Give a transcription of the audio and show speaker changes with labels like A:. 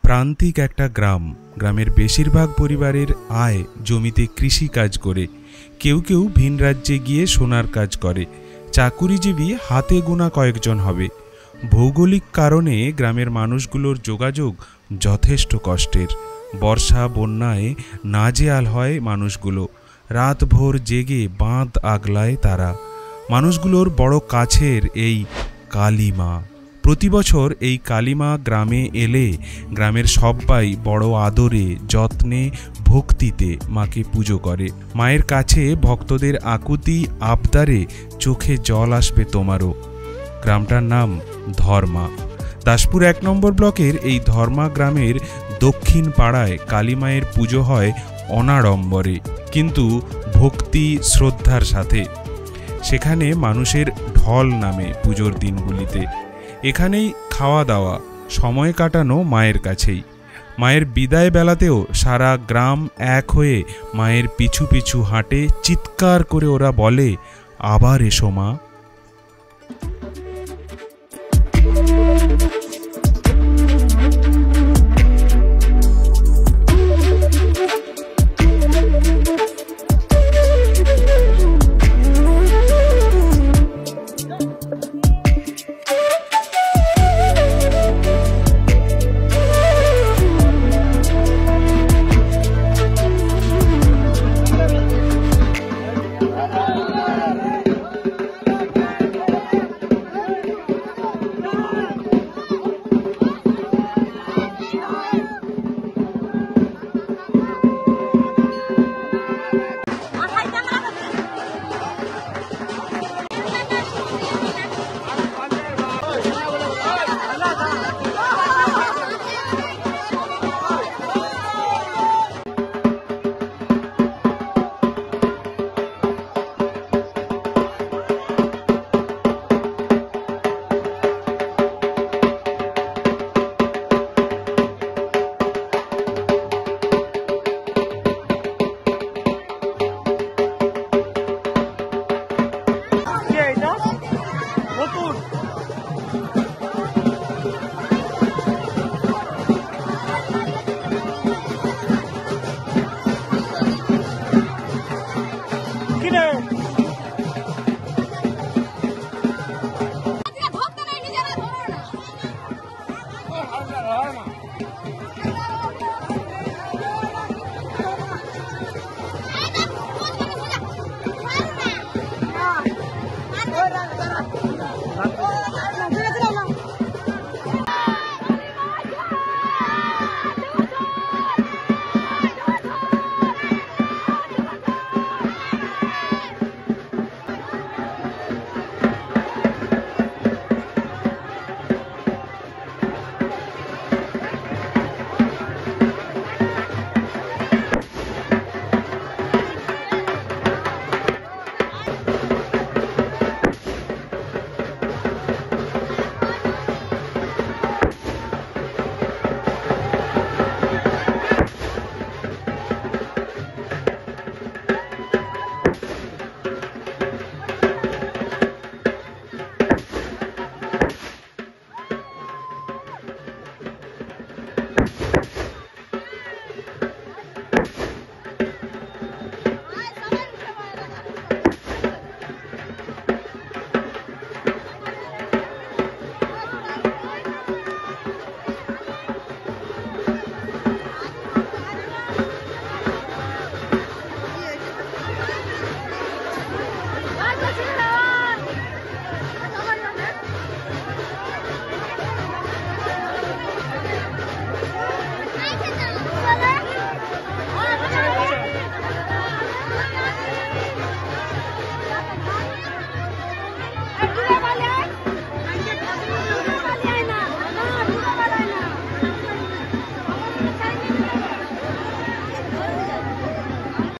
A: প্রান্তিক একটা গ্রাম। গ্রামের বেশিরভাগ পরিবারের আয় জমিতে কৃষি কাজ করে, কেউ কেউ ভিন রাজ্যে গিয়ে সোনার কাজ করে। চাকুরিজীবী হাতে গোনা কয়েকজন হবে। ভৌগোলিক কারণে গ্রামের মানুষগুলোর যোগাযোগ যথেষ্ট কষ্টের। বর্ষা বন্যায় নাজেহাল হয় মানুষগুলো। রাতভর জেগে বাঁধ আগলায় তারা। মানুষগুলোর বড় কাছের এই কালীমা। প্রতি বছর এই কালীমা গ্রামে এলে গ্রামের সবাই বড় আদরে, যত্নে, ভক্তিতে মাকে পুজো করে। মায়ের কাছে ভক্তদের আকুতি আবদারে চোখে জল আসবে তোমারও। গ্রামটার নাম ধর্মা। দাসপুর ১ নম্বর ব্লকের এই ধর্মা গ্রামের দক্ষিণ পাড়ায় কালীমায়ের পুজো হয় অনাড়ম্বরে, কিন্তু ভক্তি শ্রদ্ধার সাথে। সেখানে মানুষের ঢল নামে পুজোর দিনগুলিতে। এখানেই খাওয়া দাওয়া, সময় কাটানো মায়ের কাছেই। মায়ের বিদায় বেলাতেও সারা গ্রাম এক হয়ে মায়ের পিছু পিছু হাঁটে। চিৎকার করে ওরা বলে, আবার এসো মা।